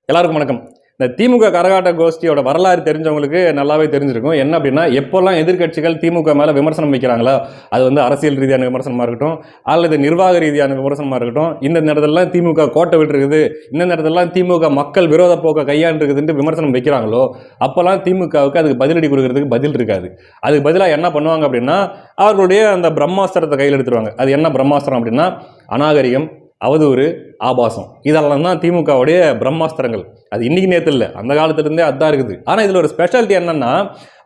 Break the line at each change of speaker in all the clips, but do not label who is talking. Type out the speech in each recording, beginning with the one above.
எல்லாருக்கும் வணக்கம். இந்த திமுக கரகாட்ட கோஷ்டியோட வரலாறு தெரிஞ்சவங்களுக்கு நல்லாவே தெரிஞ்சிருக்கும். என்ன அப்படின்னா, எப்போல்லாம் எதிர்க்கட்சிகள் திமுக மேல விமர்சனம் வைக்கிறாங்களோ, அது வந்து அரசியல் ரீதியான விமர்சனமா இருக்கட்டும், அல்லது நிர்வாக ரீதியான விமர்சனமா இருக்கட்டும், இந்த நேரத்திலலாம் திமுக கோட்டை விட்டுருக்குது, இந்த நேரத்திலலாம் திமுக மக்கள் விரோத போக்க கையாண்டுருக்குதுன்னு விமர்சனம் வைக்கிறாங்களோ, அப்போல்லாம் திமுகவுக்கு அதுக்கு பதிலடி கொடுக்கறதுக்கு பதில் இருக்காது. அதுக்கு பதிலாக என்ன பண்ணுவாங்க அப்படின்னா, அவர்களுடைய அந்த பிரம்மாஸ்திரத்தை கையில் எடுத்துருவாங்க. அது என்ன பிரம்மாஸ்திரம் அப்படின்னா, அநாகரிகம், அவதூறு, ஆபாசம், இதெல்லாம் தான் திமுகவுடைய பிரம்மாஸ்திரங்கள். அது இன்னைக்கு நேற்று இல்லை, அந்த காலத்திலிருந்தே அதுதான் இருக்குது. ஆனால் இதில் ஒரு ஸ்பெஷாலிட்டி என்னன்னா,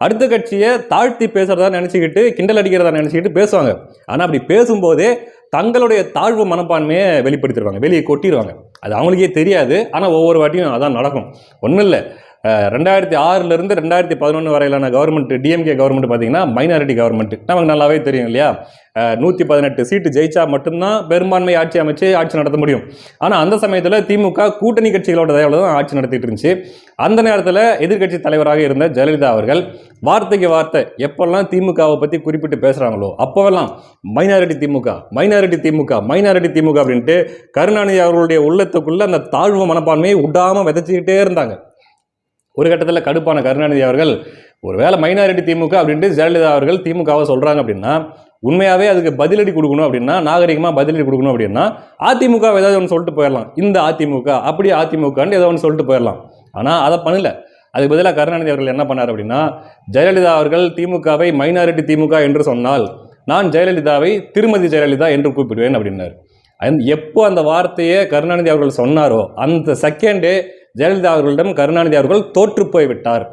அடுத்த கட்சியை தாழ்த்தி பேசுறதா நினச்சிக்கிட்டு, கிண்டல் அடிக்கிறதா நினச்சிக்கிட்டு பேசுவாங்க. ஆனால் அப்படி பேசும்போதே தங்களுடைய தாழ்வு மனப்பான்மையை வெளிப்படுத்திடுவாங்க, வெளியே கொட்டிடுவாங்க. அது அவங்களுக்கே தெரியாது. ஆனால் ஒவ்வொரு வாட்டியும் அதான் நடக்கும். ஒன்றும் இல்லை, 2006 2011 வரையிலான கவர்மெண்ட், டிஎம்கே கவர்மெண்ட் பார்த்தீங்கன்னா மைனாரிட்டி கவர்மெண்ட். நமக்கு நல்லாவே தெரியும் இல்லையா? 118 சீட்டு ஜெயிச்சா மட்டும்தான் பெரும்பான்மை ஆட்சி அமைச்சு ஆட்சி நடத்த முடியும். ஆனால் அந்த சமயத்தில் திமுக கூட்டணி கட்சிகளோட தயவுல தான் ஆட்சி நடத்திட்டு இருந்துச்சு. அந்த நேரத்தில் எதிர்கட்சி தலைவராக இருந்த ஜெயலலிதா அவர்கள் வார்த்தைக்கு வார்த்தை எப்பெல்லாம் திமுகவை பற்றி குறிப்பிட்டு பேசுகிறாங்களோ அப்போவெல்லாம் மைனாரிட்டி திமுக, மைனாரிட்டி திமுக, மைனாரிட்டி திமுக அப்படின்ட்டு கருணாநிதி அவர்களுடைய உள்ளத்துக்குள்ள அந்த தாழ்வு மனப்பான்மையை விடாமல் விதைச்சிக்கிட்டே இருந்தாங்க. ஒரு கட்டத்தில் கடுப்பான கருணாநிதி அவர்கள், ஒருவேளை மைனாரிட்டி திமுக அப்படின்ட்டு ஜெயலலிதா அவர்கள் திமுகவை சொல்கிறாங்க அப்படின்னா, உண்மையாகவே அதுக்கு பதிலடி கொடுக்கணும் அப்படின்னா, நாகரிகமாக பதிலடி கொடுக்கணும் அப்படின்னா, அதிமுக ஏதாவது ஒன்று சொல்லிட்டு போயிடலாம். இந்த அதிமுக அப்படி அதிமுகன்னு ஏதோ ஒன்று சொல்லிட்டு போயிடலாம். ஆனால் அதை பண்ணல. அதுக்கு பதிலாக கருணாநிதி அவர்கள் என்ன பண்ணார் அப்படின்னா, ஜெயலலிதா அவர்கள் திமுகவை மைனாரிட்டி திமுக என்று சொன்னால், நான் ஜெயலலிதாவை திருமதி ஜெயலலிதா என்று கூப்பிடுவேன் அப்படின்னார். எப்போ அந்த வார்த்தையை கருணாநிதி அவர்கள் சொன்னாரோ அந்த செகண்டே ஜெயலலிதா அவர்களிடம் கருணாநிதி அவர்கள் தோற்று போய் விட்டார்.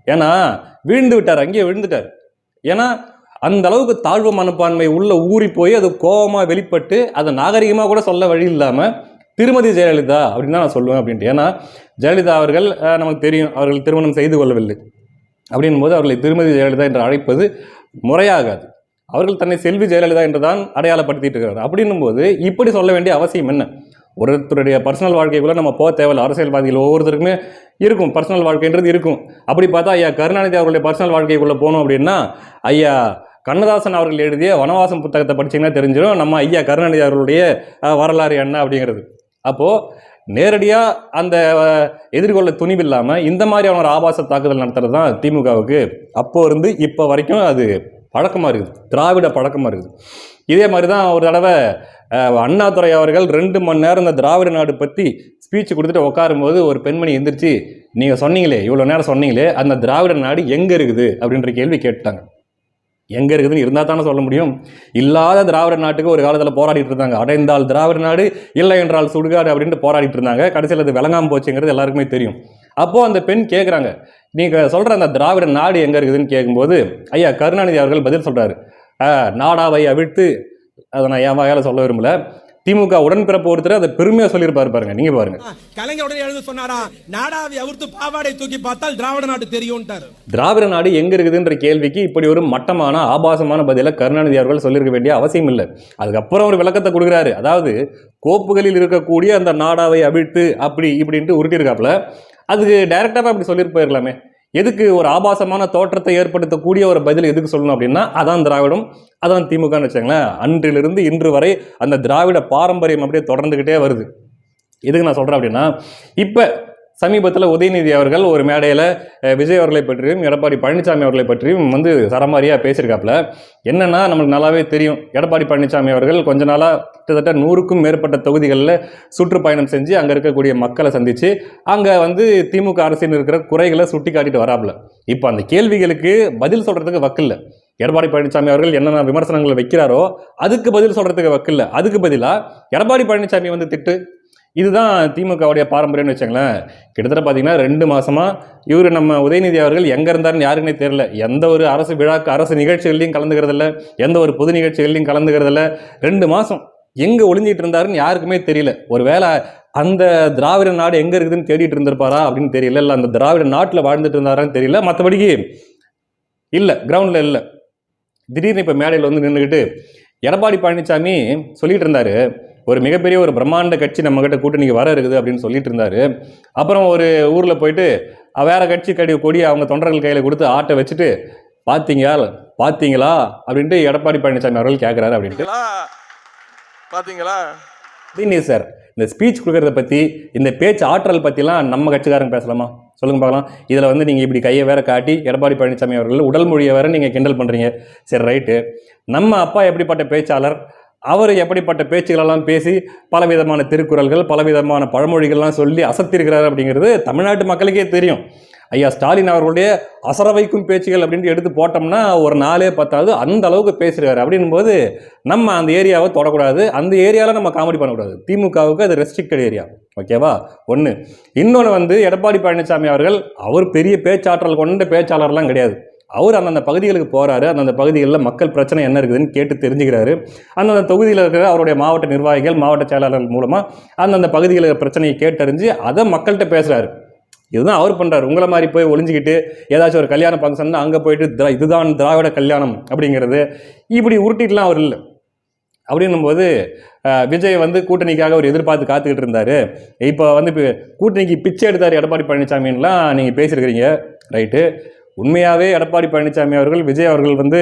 ஏன்னா வீழ்ந்து விட்டார், அங்கேயே விழுந்துட்டார். ஏன்னா அந்த அளவுக்கு தாழ்வு மனப்பான்மை உள்ள ஊறி போய் அது கோபமாக வெளிப்பட்டு அதை நாகரிகமாக கூட சொல்ல வழி இல்லாமல் திருமதி ஜெயலலிதா அப்படின்னு தான் நான் சொல்லுவேன் அப்படின்ட்டு. ஏன்னா ஜெயலலிதா அவர்கள் நமக்கு தெரியும், அவர்கள் திருமணம் செய்து கொள்ளவில்லை. அப்படின்னும் போது அவர்களை திருமதி ஜெயலலிதா என்று அழைப்பது முறையாகாது. அவர்கள் தன்னை செல்வி ஜெயலலிதா என்று தான் அடையாளப்படுத்திட்டு இருக்கிறார். அப்படின்னும் போது இப்படி சொல்ல வேண்டிய அவசியம் என்ன? ஒருத்தருடைய பர்சனல் வாழ்க்கைக்குள்ளே நம்ம போக தேவையில்லை. அரசியல்வாதிகள் ஒவ்வொருத்தருக்குமே இருக்கும், பர்சனல் வாழ்க்கைன்றது இருக்கும். அப்படி பார்த்தா ஐயா கருணாநிதி அவர்களுடைய பர்சனல் வாழ்க்கைக்குள்ளே போகணும் அப்படின்னா, ஐயா கண்ணதாசன் அவர்கள் எழுதிய வனவாசம் புத்தகத்தை படிச்சிங்கன்னா தெரிஞ்சிடும் நம்ம ஐயா கருணாநிதி அவர்களுடைய வரலாறு என்ன அப்படிங்கிறது. அப்போது நேரடியாக அந்த எதிர்கொள்ள துணிவில்லாமல் இந்த மாதிரியான ஒரு ஆபாச தாக்குதல் நடத்துறது தான் திமுகவுக்கு அப்போ இருந்து இப்போ வரைக்கும் அது பழக்கமாக இருக்குது, திராவிட பழக்கமாக இருக்குது. இதே மாதிரி தான் ஒரு தடவை அண்ணாதுரை அவர்கள் 2 மணி நேரம் இந்த திராவிட நாடு பற்றி ஸ்பீச் கொடுத்துட்டு உட்காரும்போது ஒரு பெண்மணி எந்திரிச்சு, நீங்கள் சொன்னீங்களே, இவ்வளோ நேரம் சொன்னீங்களே, அந்த திராவிட நாடு எங்கே இருக்குது அப்படின்ற கேள்வி கேட்டாங்க. எங்கே இருக்குதுன்னு இருந்தால் தானே சொல்ல முடியும். இல்லாத திராவிட நாட்டுக்கு ஒரு காலத்தில் போராடிட்டு இருந்தாங்க. அடைந்தால் திராவிட நாடு, இல்லை என்றால் சுடுகாடு அப்படின்ட்டு போராடிட்டு இருந்தாங்க. கடைசியில் அது விளங்காமல் போச்சுங்கிறது எல்லாருக்குமே தெரியும். அப்போது அந்த பெண் கேட்குறாங்க, நீங்கள் சொல்கிற அந்த திராவிட நாடு எங்கே இருக்குதுன்னு கேட்கும்போது ஐயா கருணாநிதி அவர்கள் பதில் சொல்கிறாரு, நாடாவை அவிழ்த்து, அதை நான் என் வகையால் சொல்ல விரும்பல, திமுக உடன்பிறப்பு ஒருத்தர் அதை பெருமையா சொல்லியிருப்பாரு பாருங்க. நீங்க பாருங்க,
கலைஞர் உடனே எழுந்து சொன்னாரா, நாடாவை அவிழ்த்து பாவாடை தூக்கி பார்த்தால் திராவிட நாடு தெரியும்.
திராவிட நாடு எங்க இருக்குதுன்ற கேள்விக்கு இப்படி ஒரு மட்டமான ஆபாசமான பதில கருணாநிதி அவர்கள் சொல்லியிருக்க வேண்டிய அவசியம் இல்லை. அதுக்கப்புறம் ஒரு விளக்கத்தை கொடுக்குறாரு. அதாவது கோப்புகளில் இருக்கக்கூடிய அந்த நாடாவை அவிழ்த்து அப்படி இப்படின்ட்டு உருட்டியிருக்காப்புல, அதுக்கு டைரக்டாக அப்படி சொல்லிட்டு போயிருக்கலாமே. எதுக்கு ஒரு ஆபாசமான தோற்றத்தை ஏற்படுத்தக்கூடிய ஒரு பதில் எதுக்கு சொல்லணும் அப்படின்னா, அதான் திராவிடம், அதான் திமுகன்னு வச்சுங்களேன். அன்றிலிருந்து இன்று வரை அந்த திராவிட பாரம்பரியம் அப்படியே தொடர்ந்துக்கிட்டே வருது. எதுக்கு நான் சொல்கிறேன் அப்படின்னா, இப்போ சமீபத்தில் உதயநிதி அவர்கள் ஒரு மேடையில் விஜய் அவர்களை பற்றியும் எடப்பாடி பழனிசாமி அவர்களை பற்றியும் சரமாரியாக பேசியிருக்காப்புல. என்னென்னா, நமக்கு நல்லாவே தெரியும், எடப்பாடி பழனிசாமி அவர்கள் கொஞ்ச நாளாக கிட்டத்தட்ட 100க்கும் மேற்பட்ட தொகுதிகளில் சுற்றுப்பயணம் செஞ்சு அங்கே இருக்கக்கூடிய மக்களை சந்தித்து அங்கே திமுக அரசியல் இருக்கிற குறைகளை சுட்டி காட்டிட்டு வராப்புல. இப்போ அந்த கேள்விகளுக்கு பதில் சொல்கிறதுக்கு வக்கில்லை. எடப்பாடி பழனிசாமி அவர்கள் என்னென்ன விமர்சனங்களை வைக்கிறாரோ அதுக்கு பதில் சொல்கிறதுக்கு வக்கில்லை. அதுக்கு பதிலாக எடப்பாடி பழனிசாமி திட்டு, இதுதான் திமுகவுடைய பாரம்பரியம்னு வச்சுங்களேன். கிட்டத்தட்ட பார்த்தீங்கன்னா 2 மாதமாக இவர் நம்ம உதயநிதி அவர்கள் எங்கே இருந்தாருன்னு யாருக்குன்னே தெரியல. எந்த ஒரு அரசு விழாக்கு, அரசு நிகழ்ச்சிகள்லையும் கலந்துக்கிறதில்ல, எந்த ஒரு பொது நிகழ்ச்சிகள்லையும் கலந்துக்கிறதில்ல. 2 மாதம் எங்கே ஒளிஞ்சிட்டு இருந்தாருன்னு யாருக்குமே தெரியல. ஒரு வேளை அந்த திராவிட நாடு எங்கே இருக்குதுன்னு தேடிட்டு இருந்திருப்பாரா அப்படின்னு தெரியல, இல்லை அந்த திராவிட நாட்டில் வாழ்ந்துட்டு இருந்தாரான்னு தெரியல. மற்றபடிக்கு இல்லை, கிரவுண்டில் இல்லை. திடீர்னு இப்போ மேடையில் நின்றுக்கிட்டு எடப்பாடி பழனிசாமி சொல்லிட்டு இருந்தார், ஒரு மிகப்பெரிய ஒரு பிரம்மாண்ட கட்சி நம்மகிட்ட கூட்டணிக்கு வர இருக்குது அப்படின்னு சொல்லிட்டு இருந்தாரு. அப்புறம் ஒரு ஊரில் போயிட்டு வேற கட்சி கொடியை அவங்க தொண்டர்கள் கையில் கொடுத்து ஆட்டை வச்சுட்டு, பார்த்தீங்களா அப்படின்ட்டு எடப்பாடி பழனிசாமி அவர்கள் கேட்குறாரு அப்படின்ட்டு.
பார்த்தீங்களா
தினேஷ் சார் இந்த ஸ்பீச் கொடுக்கறத பற்றி, இந்த பேச்சு ஆற்றல் பற்றிலாம் நம்ம கட்சிக்காரங்க பேசலாமா? சொல்லுங்க பார்க்கலாம். இதில் வந்து நீங்கள் இப்படி கையை வேற காட்டி எடப்பாடி பழனிசாமி அவர்கள் உடல் மொழியை வேற நீங்கள் கிண்டல் பண்ணுறீங்க. சரி, ரைட்டு. நம்ம அப்பா எப்படிப்பட்ட பேச்சாளர், அவர் எப்படிப்பட்ட பேச்சுகளெல்லாம் பேசி பலவிதமான திருக்குறள்கள், பலவிதமான பழமொழிகள்லாம் சொல்லி அசத்திருக்கிறார் அப்படிங்கிறது தமிழ்நாட்டு மக்களுக்கே தெரியும். ஐயா ஸ்டாலின் அவர்களுடைய அசர வைக்கும் பேச்சுகள் அப்படின்ட்டு எடுத்து போட்டோம்னா ஒரு நாளே பத்தாது, அந்த அளவுக்கு பேசுகிறாரு. அப்படின்னும் போது நம்ம அந்த ஏரியாவை தொடக்கூடாது, அந்த ஏரியாவில் நம்ம காமெடி பண்ணக்கூடாது. திமுகவுக்கு அது ரெஸ்ட்ரிக்டட் ஏரியா, ஓகேவா? ஒன்று. இன்னொன்று வந்து எடப்பாடி பழனிசாமி அவர்கள் அவர் பெரிய பேச்சாற்றல் கொண்ட பேச்சாளர்லாம் கிடையாது. அவர் அந்தந்த பகுதிகளுக்கு போகிறாரு, அந்தந்த பகுதிகளில் மக்கள் பிரச்சனை என்ன இருக்குதுன்னு கேட்டு தெரிஞ்சுக்கிறாரு. அந்தந்த தொகுதியில் இருக்கிற அவருடைய மாவட்ட நிர்வாகிகள், மாவட்ட செயலாளர்கள் மூலமாக அந்தந்த பகுதிகளில் பிரச்சனையை கேட்டறிஞ்சு அதை மக்கள்கிட்ட பேசுகிறாரு. இதுதான் அவர் பண்ணுறாரு. உங்களை மாதிரி போய் ஒளிஞ்சிக்கிட்டு ஏதாச்சும் ஒரு கல்யாண ஃபங்க்ஷன் அங்கே போயிட்டு இதுதான் திராவிட கல்யாணம் அப்படிங்கிறது இப்படி உருட்டிட்டுலாம் அவர் இல்லை. அப்படின்னும்போது விஜய் வந்து கூட்டணிக்காக ஒரு எதிர்பார்த்து காத்துக்கிட்டு இருந்தார். இப்போ வந்து இப்போ கூட்டணிக்கு பிச்சை எடுத்தார் எடப்பாடி பழனிசாமின்லாம் நீங்கள் பேசியிருக்கிறீங்க, ரைட்டு. உண்மையாகவே எடப்பாடி பழனிசாமி அவர்கள், விஜய் அவர்கள் வந்து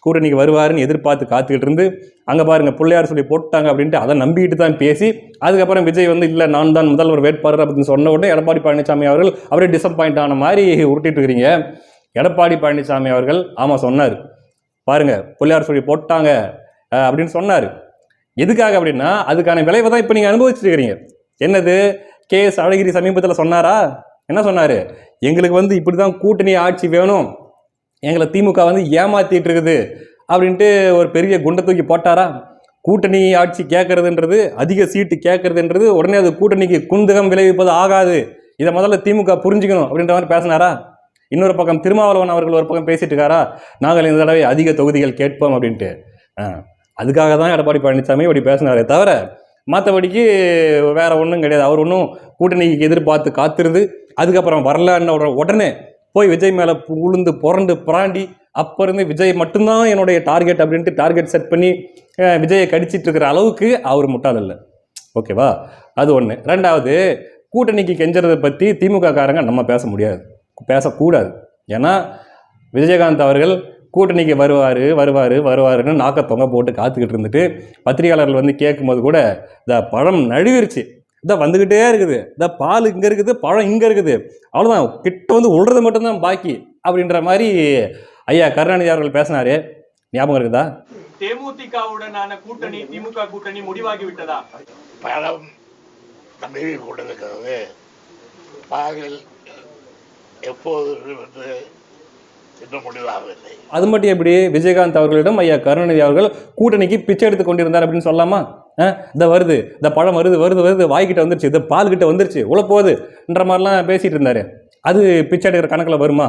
கூட்டணிக்கு வருவாருன்னு எதிர்பார்த்து காத்துக்கிட்டு இருந்து அங்கே பாருங்கள் பிள்ளையார் சொல்லி போட்டாங்க அப்படின்ட்டு அதை நம்பிக்கிட்டு தான் பேசி, அதுக்கப்புறம் விஜய் வந்து இல்லை நான் தான் முதல்வர் வேட்பாளர் அப்படின்னு சொன்ன உடனே எடப்பாடி பழனிசாமி அவர்கள் அவரே டிசப்பாயிண்ட் ஆன மாதிரி உருட்டிட்டு இருக்கிறீங்க. எடப்பாடி பழனிசாமி அவர்கள் ஆமாம் சொன்னார், பாருங்கள் பிள்ளையார் சொல்லி போட்டாங்க அப்படின்னு சொன்னார். எதுக்காக அப்படின்னா அதுக்கான விளைவை தான் இப்போ நீங்கள் அனுபவிச்சுட்டு இருக்கிறீங்க. என்னது, KS அழகிரி சமீபத்தில் சொன்னாரா? என்ன சொன்னார்? எங்களுக்கு வந்து இப்படி தான் கூட்டணி ஆட்சி வேணும், எங்களை திமுக வந்து ஏமாத்திட்டு இருக்குது அப்படின்ட்டு ஒரு பெரிய குண்டை தூக்கி போட்டாரா? கூட்டணி ஆட்சி கேட்கறதுன்றது, அதிக சீட்டு கேட்கறதுன்றது உடனே அது கூட்டணிக்கு குந்தகம் விளைவிப்பது ஆகாது, இதை முதல்ல திமுக புரிஞ்சுக்கணும் அப்படின்ற மாதிரி பேசினாரா? இன்னொரு பக்கம் திருமாவளவன் அவர்கள் ஒரு பக்கம் பேசிட்டு இருக்காரா, நாங்கள் இந்த தடவை அதிக தொகுதிகள் கேட்போம் அப்படின்ட்டு. அதுக்காக தான் எடப்பாடி பழனிசாமி இப்படி பேசினாரே தவிர மற்றபடிக்கு வேற ஒன்றும் கிடையாது. அவர் ஒன்றும் கூட்டணிக்கு எதிர்பார்த்து காத்திருந்து அதுக்கப்புறம் வரலன்னு உடனே போய் விஜய் மேலே உளுந்து புரண்டு புராண்டி அப்போ இருந்து விஜய் மட்டும்தான் என்னுடைய டார்கெட் அப்படின்ட்டு டார்கெட் செட் பண்ணி விஜயை கடிச்சிட்டு இருக்கிற அளவுக்கு அவர் முட்டாள் இல்லை, ஓகேவா? அது ஒன்று. ரெண்டாவது, கூட்டணிக்கு கெஞ்சறதை பற்றி திமுக காரங்க நம்ம பேச முடியாது, பேசக்கூடாது. ஏன்னா விஜயகாந்த் அவர்கள் கூட்டணிக்கு வருவாருன்னு நாக்க தொங்க போட்டு காத்துக்கிட்டு இருந்துட்டு பத்திரிகையாளர்கள் வந்து கேட்கும்போது கூட இந்த பழம் நழுவிருச்சு, இதான் வந்துக்கிட்டே இருக்குது, இந்த பால் இங்கே இருக்குது, பழம் இங்கே இருக்குது, அவ்வளோதான், கிட்ட வந்து உள்றது மட்டும்தான் பாக்கி அப்படின்ற மாதிரி ஐயா கருணாநிதி அவர்கள் பேசினாரு. ஞாபகம் இருக்குதா?
தேமுதிகவுடனான கூட்டணி, திமுக கூட்டணி முடிவாகி விட்டதா?
பழம் நழுவி கொண்டிருக்கிறது, பாலில் எப்போது வந்து இன்னும் முடிவாகவில்லை.
அது மட்டும் எப்படி விஜயகாந்த் அவர்களிடம் ஐயா கருணாநிதி அவர்கள் கூட்டணிக்கு பிச்சை எடுத்து கொண்டிருந்தார் அப்படின்னு சொல்லலாமா? இந்த வருது, இந்த பழம் வருது வாய்கிட்ட வந்துருச்சு, இந்த பால் கிட்ட வந்துருச்சு, உழப்போகுதுன்ற மாதிரிலாம் பேசிட்டு இருந்தாரு. அது பிச்சை எடுக்கிற கணக்கில் வருமா?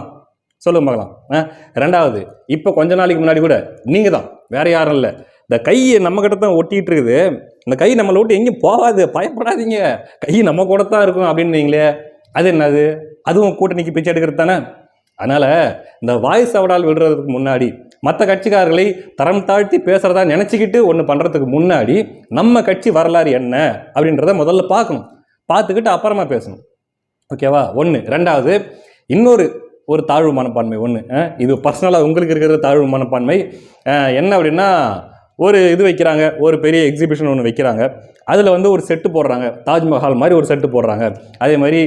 சொல்லுங்க பார்க்கலாம். ரெண்டாவது, இப்போ கொஞ்ச நாளைக்கு முன்னாடி கூட நீங்கள் தான், வேற யாரும் இல்லை, இந்த கையை நம்ம கிட்ட தான் ஒட்டிகிட்டு இருக்குது, இந்த கை நம்மளை விட்டு எங்கேயும் போகாது, பயப்படாதீங்க, கை நம்ம கூட தான் இருக்கும் அப்படின்னீங்களே, அது என்னது? அதுவும் கூட்டணிக்கு பிச்சை எடுக்கிறது தானே. அதனால் இந்த வாய்ஸ் அவடால் விடுறதுக்கு முன்னாடி மற்ற கட்சிக்காரர்களை தரம் தாழ்த்தி பேசுகிறதா நினச்சிக்கிட்டு ஒன்று பண்ணுறதுக்கு முன்னாடி நம்ம கட்சி வரலாறு என்ன அப்படின்றத முதல்ல பார்க்கணும், பார்த்துக்கிட்டு அப்புறமா பேசணும், ஓகேவா? ஒன்று. ரெண்டாவது, இன்னொரு ஒரு தாழ்வு மனப்பான்மை ஒன்று, இது பர்சனலாக உங்களுக்கு இருக்கிற தாழ்வு மனப்பான்மை என்ன அப்படின்னா, ஒரு இது வைக்கிறாங்க, ஒரு பெரிய எக்ஸிபிஷன் ஒன்று வைக்கிறாங்க, அதில் வந்து ஒரு செட்டு போடுறாங்க, தாஜ்மஹால் மாதிரி ஒரு செட்டு போடுறாங்க, அதே மாதிரி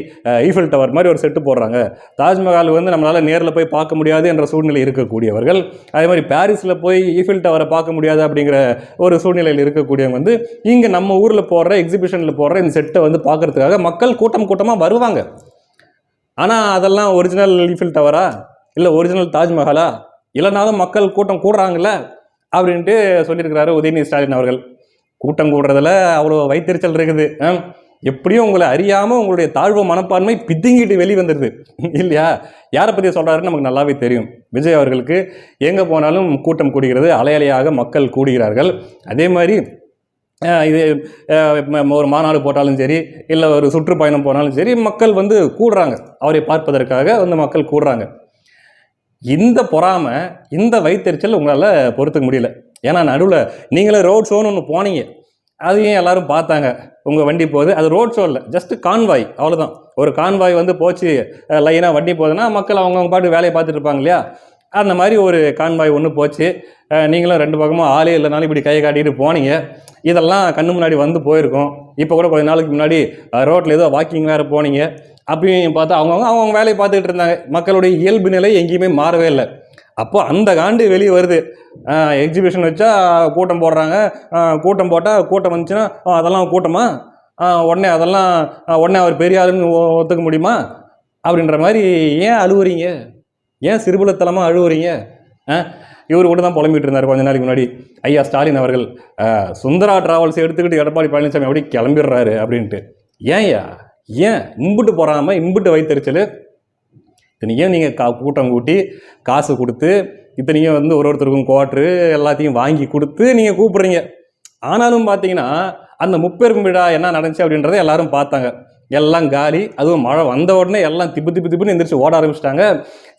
ஈஃபில் டவர் மாதிரி ஒரு செட்டு போடுறாங்க. தாஜ்மஹால் வந்து நம்மளால் நேரில் போய் பார்க்க முடியாது என்ற சூழ்நிலை இருக்கக்கூடியவர்கள், அதே மாதிரி பாரிஸில் போய் ஈஃபில் டவரை பார்க்க முடியாது அப்படிங்கிற ஒரு சூழ்நிலையில் இருக்கக்கூடியவங்க வந்து இங்கே நம்ம ஊரில் போடுற எக்ஸிபிஷனில் போடுற இந்த செட்டை வந்து பார்க்குறதுக்காக மக்கள் கூட்டமாக வருவாங்க. ஆனால் அதெல்லாம் ஒரிஜினல் ஈஃபில் டவரா, இல்லை ஒரிஜினல் தாஜ்மஹாலா? இல்லைனாலும் மக்கள் கூட்டம் கூடுறாங்கல்ல அப்படின்ட்டு சொல்லியிருக்கிறாரு உதயநிதி ஸ்டாலின் அவர்கள். கூட்டம் கூடுறதுல அவ்வளோ வைத்தறிச்சல் இருக்குது, எப்படியும் உங்களை அறியாமல் உங்களுடைய தாழ்வு மனப்பான்மை பித்திங்கிட்டு வெளிவந்துடுது இல்லையா? யாரை பற்றி சொல்கிறாருன்னு நமக்கு நல்லாவே தெரியும். விஜய் அவர்களுக்கு எங்கே போனாலும் கூட்டம் கூடுகிறது, அலையலையாக மக்கள் கூடுகிறார்கள். அதே மாதிரி இது ஒரு மாநாடு போட்டாலும் சரி, இல்லை ஒரு சுற்றுப்பயணம் போனாலும் சரி, மக்கள் வந்து கூடுறாங்க, அவரை பார்ப்பதற்காக வந்து மக்கள் கூடுறாங்க. இந்த பொறாமை, இந்த வைத்தறிச்சல் உங்களால் பொறுத்துக்க முடியல. ஏன்னா நடுவில் நீங்களே ரோட் ஷோன்னு ஒன்று போனீங்க, அதையும் எல்லாரும் பார்த்தாங்க, உங்கள் வண்டி போகுது, அது ரோட் ஷோ இல்லை, ஜஸ்ட் கான்வாய், அவ்வளோதான். ஒரு கான்வாய் வந்து போச்சு லைனாக வண்டி போகுதுன்னா மக்கள் அவங்கவுங்க பாட்டு வேலையை பார்த்துட்டு இருப்பாங்க இல்லையா? அந்த மாதிரி ஒரு கான்வாய் ஒன்று போச்சு. நீங்களும் 2 பக்கமும் ஆளே இல்லைனாலும் இப்படி கையை காட்டிட்டு போனீங்க. இதெல்லாம் கண்ணு முன்னாடி வந்து போயிருக்கோம். இப்போ கூட கொஞ்ச நாளுக்கு முன்னாடி ரோட்டில் ஏதோ வாக்கிங் வேறு போனீங்க. அப்பயும் பார்த்தா அவங்க வேலையை பார்த்துக்கிட்டு இருந்தாங்க. மக்களுடைய இயல்பு நிலை எங்கேயுமே மாறவே இல்லை. அப்போ அந்த காண்டு வெளியே வருது. எக்ஸிபிஷன் வச்சா கூட்டம் போடுறாங்க. கூட்டம் போட்டால் கூட்டம் வந்துச்சுன்னா அதெல்லாம் கூட்டமா, உடனே அவர் பெரிய ஆளுன்னு ஒத்துக்க முடியுமா அப்படின்ற மாதிரி ஏன் அழுவுறீங்க? ஏன் சிறுபுலத்தனமாக அழுவுறீங்க? இவர் கூட தான் புலம்பிட்டு இருந்தார் கொஞ்ச நாளைக்கு முன்னாடி. ஐயா ஸ்டாலின் அவர்கள் சுந்தரா டிராவல்ஸ் எடுத்துக்கிட்டு எடப்பாடி பழனிசாமி அப்படி கிளம்பிடுறாரு அப்படின்ட்டு. ஏன் இம்புட்டு போகாமல் இம்புட்டு வைத்தறிச்சல்? இத்தனைக்கும் நீங்கள் கூட்டம் கூட்டி காசு கொடுத்து இத்தனைக்கும் வந்து ஒருத்தருக்கும் குவாட்ரு எல்லாத்தையும் வாங்கி கொடுத்து நீங்கள் கூப்பிட்றீங்க. ஆனாலும் பார்த்தீங்கன்னா அந்த முப்பெரும் விழா என்ன நடந்துச்சு அப்படின்றத எல்லாரும் பார்த்தாங்க. எல்லாம் காலி. அதுவும் மழை வந்த உடனே எல்லாம் திப்புன்னு எந்திரிச்சு ஓட ஆரம்பிச்சிட்டாங்க.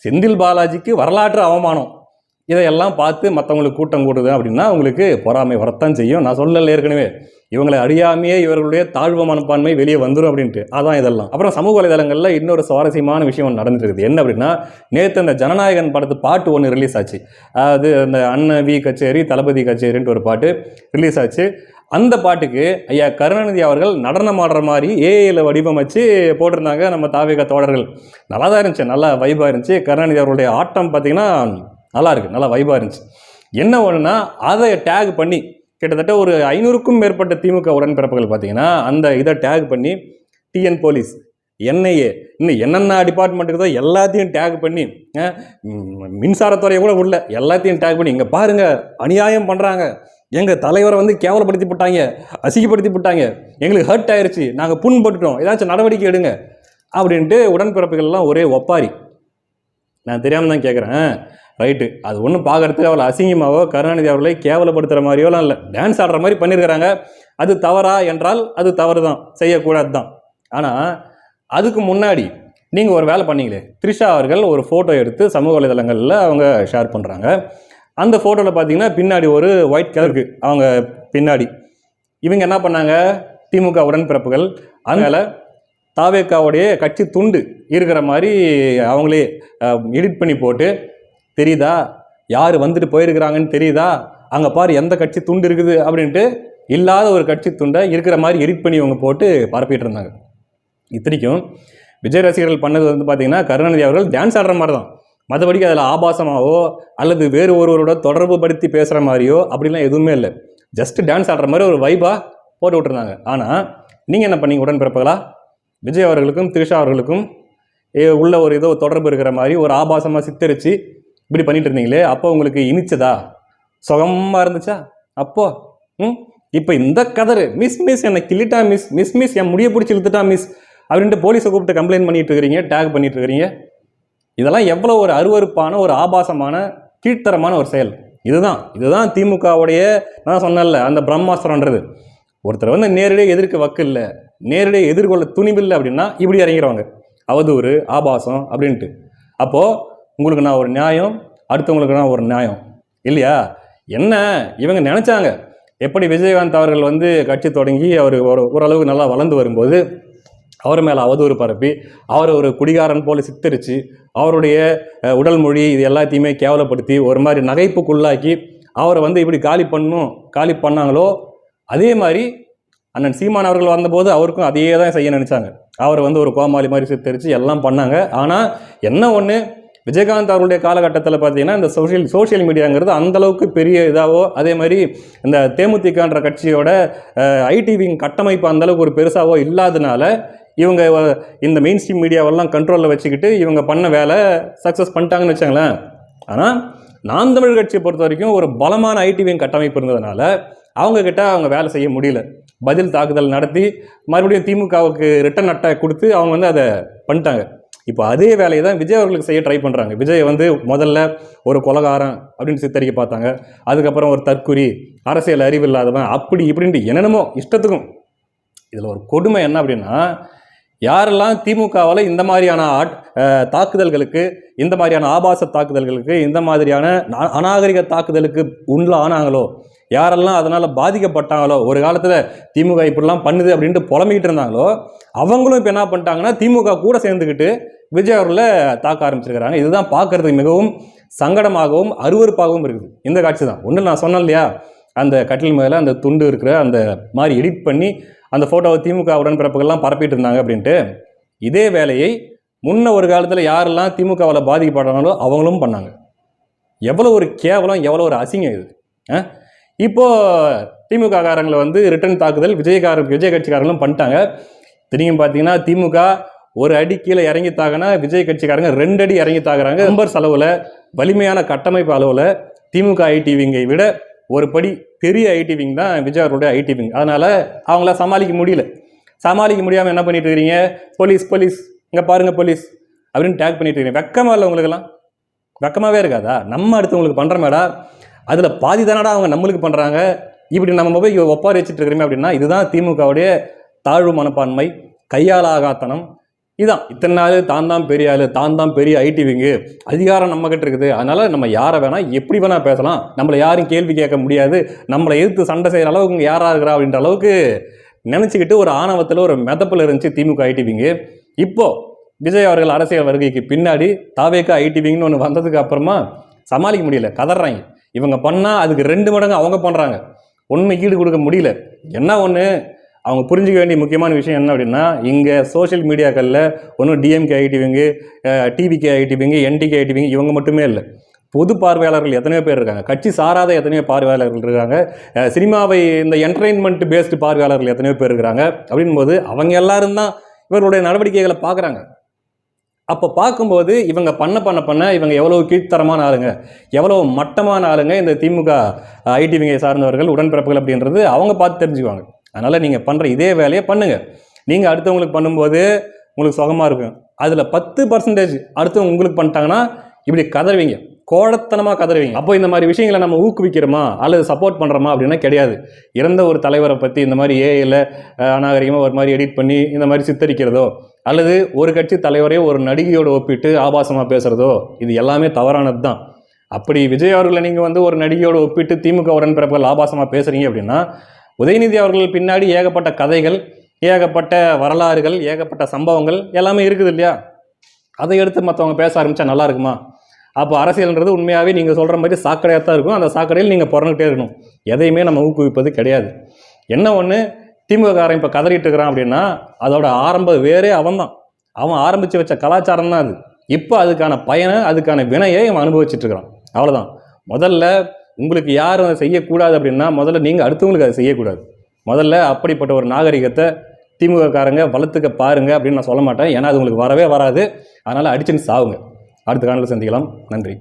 செந்தில் பாலாஜிக்கு வரலாற்று அவமானம். இதையெல்லாம் பார்த்து மற்றவங்களுக்கு கூட்டம் கூடுது அப்படின்னா உங்களுக்கு பொறாமை வரத்தான் செய்யும். நான் சொல்லல ஏற்கனவே, இவங்களை அறியாமையே இவர்களுடைய தாழ்வு மனப்பான்மை வெளியே வந்துடும் அப்படின்ட்டு. அதான் இதெல்லாம். அப்புறம் சமூக வலைதளங்களில் இன்னொரு சுவாரஸ்யமான விஷயம் நடந்துட்டு இருக்குது. என்ன அப்படின்னா, நேற்று இந்த ஜனநாயகன் படத்து பாட்டு 1 ரிலீஸ் ஆச்சு. அது அந்த அண்ணன் வி கச்சேரி தளபதி கச்சேரின்ட்டு ஒரு பாட்டு ரிலீஸ் ஆச்சு. அந்த பாட்டுக்கு ஐயா கருணாநிதி அவர்கள் நடனம் ஆடுற மாதிரி ஏஐயில் வடிவமைச்சு போட்டிருந்தாங்க நம்ம தாவேக தோழர்கள். நல்லா தான் இருந்துச்சு, நல்லா வைபாக இருந்துச்சு. கருணாநிதி அவர்களுடைய ஆட்டம் பார்த்தீங்கன்னா நல்லா இருக்குது, நல்லா வைபாக இருந்துச்சு. என்ன ஒன்றுனா அதை டேக் பண்ணி கிட்டத்தட்ட ஒரு 500க்கும் மேற்பட்ட திமுக உடன்பிறப்புகள் பார்த்தீங்கன்னா அந்த இதை டேக் பண்ணி டிஎன் போலீஸ், என்ஐஏ, இன்னும் என்னென்ன டிபார்ட்மெண்ட் இருக்குதோ எல்லாத்தையும் டேக் பண்ணி, மின்சாரத்துறையை கூட உள்ள எல்லாத்தையும் டேக் பண்ணி, இங்கே பாருங்கள் அநியாயம் பண்ணுறாங்க, எங்கள் தலைவரை வந்து கேவலப்படுத்தி போட்டாங்க, அசிங்கப்படுத்தி போட்டாங்க, எங்களுக்கு ஹர்ட் ஆயிடுச்சு, நாங்கள் புண்பட்டுட்டோம், ஏதாச்சும் நடவடிக்கை எடுங்க அப்படின்ட்டு உடன்பிறப்புகள்லாம் ஒரே ஒப்பாரி. நான் தெரியாமல் தான் கேட்குறேன். ரைட்டு, அது ஒன்றும் பார்க்குறதுக்கு அவ்வளோ அசிங்கமாவோ கருணாநிதி அவர்களை கேவலப்படுத்துகிற மாதிரியோலாம் இல்லை. டான்ஸ் ஆடுற மாதிரி பண்ணியிருக்கிறாங்க. அது தவறா என்றால் அது தவறு தான், செய்யக்கூடாது தான். ஆனால் அதுக்கு முன்னாடி நீங்கள் ஒரு வேலை பண்ணீங்களே. த்ரிஷா அவர்கள் ஒரு ஃபோட்டோ எடுத்து சமூக வலைதளங்களில் அவங்க ஷேர் பண்ணுறாங்க. அந்த ஃபோட்டோவில் பார்த்தீங்கன்னா பின்னாடி ஒரு ஒயிட் கலருக்கு அவங்க பின்னாடி இவங்க என்ன பண்ணாங்க, திமுக உடன்பிறப்புகள் அதனால் தாவேக்காவுடைய கட்சி துண்டு இருக்கிற மாதிரி அவங்களே எடிட் பண்ணி போட்டு, தெரியுதா யார் வந்துட்டு போயிருக்கிறாங்கன்னு தெரியுதா, அங்கே பாரு எந்த கட்சி துண்டு இருக்குது அப்படின்ட்டு இல்லாத ஒரு கட்சி துண்டை இருக்கிற மாதிரி எடிட் பண்ணி அவங்க போட்டு பரப்பிட்டு இருந்தாங்க. இத்தனைக்கும் விஜய் ரசிகர்கள் பண்ணது வந்து பார்த்தீங்கன்னா கருணாநிதி அவர்கள் டான்ஸ் ஆடுற மாதிரி தான். மற்றபடிக்கு அதில் ஆபாசமாகவோ அல்லது வேறு ஒருவரோட தொடர்பு படுத்தி பேசுகிற மாதிரியோ அப்படிலாம் எதுவுமே இல்லை. ஜஸ்ட் டான்ஸ் ஆடுற மாதிரி ஒரு வைபாக போட்டு விட்டுருந்தாங்க. ஆனால் நீங்கள் என்ன பண்ணீங்க, உடன்பிறப்புகளா விஜய் அவர்களுக்கும் த்ரிஷா அவர்களுக்கும் உள்ள ஒரு ஏதோ தொடர்பு இருக்கிற மாதிரி ஒரு ஆபாசமாக சித்தரித்து இப்படி பண்ணிட்டு இருந்தீங்களே, அப்போ உங்களுக்கு இனிச்சதா, சுகமாக இருந்துச்சா? அப்போ இப்போ இந்த கதறு மிஸ் என்னை கிள்ளிட்டா மிஸ் என் முடிய பிடிச்சி இழுத்துட்டா மிஸ் அப்படின்ட்டு போலீஸை கூப்பிட்டு கம்ப்ளைண்ட் பண்ணிட்டு இருக்கிறீங்க, டேக் பண்ணிட்டு இருக்கிறீங்க. இதெல்லாம் எவ்வளோ ஒரு அருவருப்பான ஒரு ஆபாசமான கீழ்த்தரமான ஒரு செயல். இதுதான் திமுகவுடைய, நான் சொன்னேன்ல அந்த பிரம்மாஸ்திரன்றது. ஒருத்தர் வந்து நேரடியாக எதிர்க்க வக்கு இல்லை, நேரடியாக எதிர்கொள்ள துணிவில்லை அப்படின்னா இப்படி இறங்கிறவங்க அவதூறு ஆபாசம் அப்படின்ட்டு. அப்போது உங்களுக்கு நான் ஒரு நியாயம், அடுத்தவங்களுக்கு நான் ஒரு நியாயம் இல்லையா? என்ன இவங்க நினச்சாங்க, எப்படி விஜயகாந்த் அவர்கள் வந்து கட்சி தொடங்கி அவர் ஓரளவுக்கு நல்லா வளர்ந்து வரும்போது அவர் மேலே அவதூறு பரப்பி அவரை ஒரு குடிகாரன் போல சித்தரித்து அவருடைய உடல் மொழி இது எல்லாத்தையுமே கேவலப்படுத்தி ஒரு மாதிரி நகைப்புக்குள்ளாக்கி அவரை வந்து இப்படி காலி பண்ணாங்களோ, அதே மாதிரி அண்ணன் சீமான் அவர்கள் வந்தபோது அவருக்கும் அதையே தான் செய்ய நினச்சாங்க. அவரை வந்து ஒரு கோமாளி மாதிரி சித்தரித்து எல்லாம் பண்ணாங்க. ஆனால் என்ன ஒன்று, விஜயகாந்த் அவருடைய காலகட்டத்தில் பார்த்தீங்கன்னா இந்த சோஷியல் மீடியாங்கிறது அந்தளவுக்கு பெரிய இதாகவோ, அதே மாதிரி இந்த தேமுதிகன்ற கட்சியோட ஐடி விங் கட்டமைப்பு அந்தளவுக்கு ஒரு பெருசாகவோ இல்லாதனால இவங்க இந்த மெயின் ஸ்ட்ரீம் மீடியாவெல்லாம் கண்ட்ரோலில் வச்சுக்கிட்டு இவங்க பண்ண வேலை சக்ஸஸ் பண்ணிட்டாங்கன்னு வச்சாங்களேன். ஆனால் நாம் தமிழ் கட்சியை பொறுத்த வரைக்கும் ஒரு பலமான ஐடி விங் கட்டமைப்பு இருந்ததுனால அவங்கக்கிட்ட அவங்க வேலை செய்ய முடியல. பதில் தாக்குதல் நடத்தி மறுபடியும் திமுகவுக்கு ரிட்டன் அட்டாக் கொடுத்து அவங்க வந்து அதை பண்ணிட்டாங்க. இப்போ அதே வேலையை தான் விஜய் அவர்களுக்கு செய்ய ட்ரை பண்ணுறாங்க. விஜய் வந்து முதல்ல ஒரு கொலகாரன் அப்படின்னு சித்தரிக்க பார்த்தாங்க. அதுக்கப்புறம் ஒரு தற்குறி, அரசியல் அறிவு இல்லாதவன், அப்படி இப்படின்ட்டு என்னென்னமோ இஷ்டத்துக்கும். இதில் ஒரு கொடுமை என்ன அப்படின்னா, யாரெல்லாம் திமுகவால் இந்த மாதிரியான தாக்குதல்களுக்கு, இந்த மாதிரியான ஆபாச தாக்குதல்களுக்கு, இந்த மாதிரியான அநாகரிக தாக்குதலுக்கு ஆனாங்களோ, யாரெல்லாம் அதனால் பாதிக்கப்பட்டாங்களோ, ஒரு காலத்தில் திமுக இப்படிலாம் பண்ணுது அப்படின்ட்டு புலம்பிக்கிட்டு இருந்தாங்களோ, அவங்களும் இப்போ என்ன பண்ணிட்டாங்கன்னா திமுக கூட சேர்ந்துக்கிட்டு விஜய் அவர்களை தாக்க ஆரம்பிச்சிருக்கிறாங்க. இதுதான் பார்க்கறதுக்கு மிகவும் சங்கடமாகவும் அருவருப்பாகவும் இருக்குது. இந்த காட்சி தான் ஒன்று நான் சொன்னேன் இல்லையா, அந்த கட்டில் மேலே அந்த துண்டு இருக்கிற அந்த மாதிரி எடிட் பண்ணி அந்த ஃபோட்டோவை திமுக உடன்பிறப்புகள்லாம் பரப்பிட்டு இருந்தாங்க அப்படின்ட்டு. இதே வேலையை முன்ன ஒரு காலத்தில் யாரெல்லாம் திமுகவில் பாதிக்கப்படுறாங்களோ அவங்களும் பண்ணாங்க. எவ்வளோ ஒரு கேவலம், எவ்வளோ ஒரு அசிங்கம் இது. இப்போது திமுக காரங்களை வந்து ரிட்டர்ன் தாக்குதல் விஜய் கட்சிக்காரங்களும் பண்ணிட்டாங்க. திரும்பியும் பார்த்தீங்கன்னா திமுக ஒரு அடி கீழே இறங்கி தாங்கன்னா விஜய் கட்சிக்காரங்க 2 அடி இறங்கி தாக்குறாங்க. நம்பர்ஸ் அளவில், வலிமையான கட்டமைப்பு அளவில் திமுக ஐடி விங்கை விட ஒரு படி பெரிய ஐடி விங் தான் விஜய் அவருடைய ஐடி விங். அதனால் அவங்கள சமாளிக்க முடியாமல் என்ன பண்ணிட்டு இருக்கிறீங்க, போலீஸ் இங்கே பாருங்கள் போலீஸ் அப்படின்னு டேக் பண்ணிட்டு இருக்கீங்க. வெக்கமாக இல்லை உங்களுக்கெல்லாம்? வெக்கமாகவே இருக்காதா? நம்ம அடுத்தவங்களுக்கு பண்ணுறமேடா, அதில் பாதி தானடா அவங்க நம்மளுக்கு பண்ணுறாங்க. இப்படி நம்ம போய் ஒப்பாரி வச்சுட்டு இருக்கிறோமே அப்படின்னா இதுதான் திமுகவுடைய தாழ்வு மனப்பான்மை, கையாளாகாத்தனம். இதுதான் இத்தனை நாள் தான் தான் பெரிய ஐடி விங்கு, அதிகாரம் நம்ம கிட்ட இருக்குது, அதனால நம்ம யாரை வேணால் எப்படி வேணால் பேசலாம், நம்மளை யாரும் கேள்வி கேட்க முடியாது, நம்மளை எதிர்த்து சண்டை செய்கிற அளவுக்கு யாராக இருக்கிறா அப்படின்ற அளவுக்கு நினச்சிக்கிட்டு ஒரு ஆணவத்தில் ஒரு மெதப்பில் இருந்துச்சு திமுக ஐடி விங்கு. இப்போது விஜய் அவர்கள் அரசியல் வருகைக்கு பின்னாடி தாவேக்கா ஐடி விங்னு ஒன்று வந்ததுக்கு அப்புறமா சமாளிக்க முடியல, கதறாங்க. இவங்க பண்ணால் அதுக்கு 2 மடங்கு அவங்க பண்ணுறாங்க, உண்மை ஈடு கொடுக்க முடியல. என்ன ஒன்று அவங்க புரிஞ்சிக்க வேண்டிய முக்கியமான விஷயம் என்ன அப்படின்னா, இங்கே சோஷியல் மீடியாக்களில் ஒன்றும் DMK ID wing, TVK ID wing, NTK ID wing இவங்க மட்டுமே இல்லை, பொது பார்வையாளர்கள் எத்தனையோ பேர் இருக்காங்க, கட்சி சாராத எத்தனையோ பார்வையாளர்கள் இருக்காங்க, சினிமாவை இந்த என்டர்டெயின்மெண்ட் பேஸ்டு பார்வையாளர்கள் எத்தனையோ பேர் இருக்கிறாங்க. அப்படின்போது அவங்க எல்லாரும் தான் இவர்களுடைய நடவடிக்கைகளை பார்க்குறாங்க. அப்போ பார்க்கும்போது இவங்க பண்ண இவங்க எவ்வளோ கீழ்த்தரமான ஆளுங்க, எவ்வளோ மட்டமான ஆளுங்க இந்த திமுக ஐடி விங்கை சார்ந்தவர்கள் உடன்பிறப்புகள் அப்படின்றது அவங்க பார்த்து தெரிஞ்சுக்குவாங்க. அதனால் நீங்கள் பண்ணுற இதே வேலையை பண்ணுங்கள். நீங்கள் அடுத்தவங்களுக்கு பண்ணும்போது உங்களுக்கு சுகமாக இருக்கும். அதில் 10% அடுத்தவங்க உங்களுக்கு பண்ணிட்டாங்கன்னா இப்படி கதறுவீங்க, கோழத்தனமாக கதறுவீங்க. அப்போ இந்த மாதிரி விஷயங்களை நம்ம ஊக்குவிக்கிறோமா அல்லது சப்போர்ட் பண்ணுறோமா அப்படின்னா கிடையாது. இறந்த ஒரு தலைவரை பற்றி இந்த மாதிரி ஏஐயில் அநாகரிகமாக ஒரு மாதிரி எடிட் பண்ணி இந்த மாதிரி சித்தரிக்கிறதோ, அல்லது ஒரு கட்சி தலைவரையோ ஒரு நடிகையோடு ஒப்பிட்டு ஆபாசமாக பேசுகிறதோ, இது எல்லாமே தவறானது தான். அப்படி விஜய் அவர்களை நீங்கள் வந்து ஒரு நடிகையோடு ஒப்பிட்டு திமுக உடன்பிறப்புகள் ஆபாசமாக பேசுகிறீங்க அப்படின்னா, உதயநிதி அவர்கள் பின்னாடி ஏகப்பட்ட கதைகள், ஏகப்பட்ட வரலாறுகள், ஏகப்பட்ட சம்பவங்கள் எல்லாமே இருக்குது இல்லையா? அதை எடுத்து மற்றவங்க பேச ஆரம்பித்தா நல்லா இருக்குமா? அப்போ அரசியல்ன்றது உண்மையாகவே நீங்கள் சொல்கிற மாதிரி சாக்கடையாக தான் இருக்கும். அந்த சாக்கடையில் நீங்கள் பிறந்துகிட்டே இருக்கணும். எதையுமே நம்ம ஊக்குவிப்பது கிடையாது. என்ன ஒன்று, திமுககாரன் இப்போ கதறிட்டு இருக்கிறான் அப்படின்னா அதோட ஆரம்ப வேறே அவன் ஆரம்பித்து வச்ச கலாச்சாரம் தான் அது. இப்போ அதுக்கான பயனை, அதுக்கான வினையை அவன் அனுபவிச்சுட்டு இருக்கிறான். அவ்வளோதான். முதல்ல உங்களுக்கு யாரும் அதை செய்யக்கூடாது அப்படின்னா முதல்ல நீங்கள் அடுத்தவங்களுக்கு அதை செய்யக்கூடாது. முதல்ல அப்படிப்பட்ட ஒரு நாகரிகத்தை திமுக காரங்க வளர்த்துக்க பாருங்க அப்படின்னு நான் சொல்ல மாட்டேன். ஏன்னா அது உங்களுக்கு வரவே வராது. அதனால் அடிச்சுன்னு சாவுங்க. அடுத்த காணொலியில் சந்திக்கலாம். நன்றி.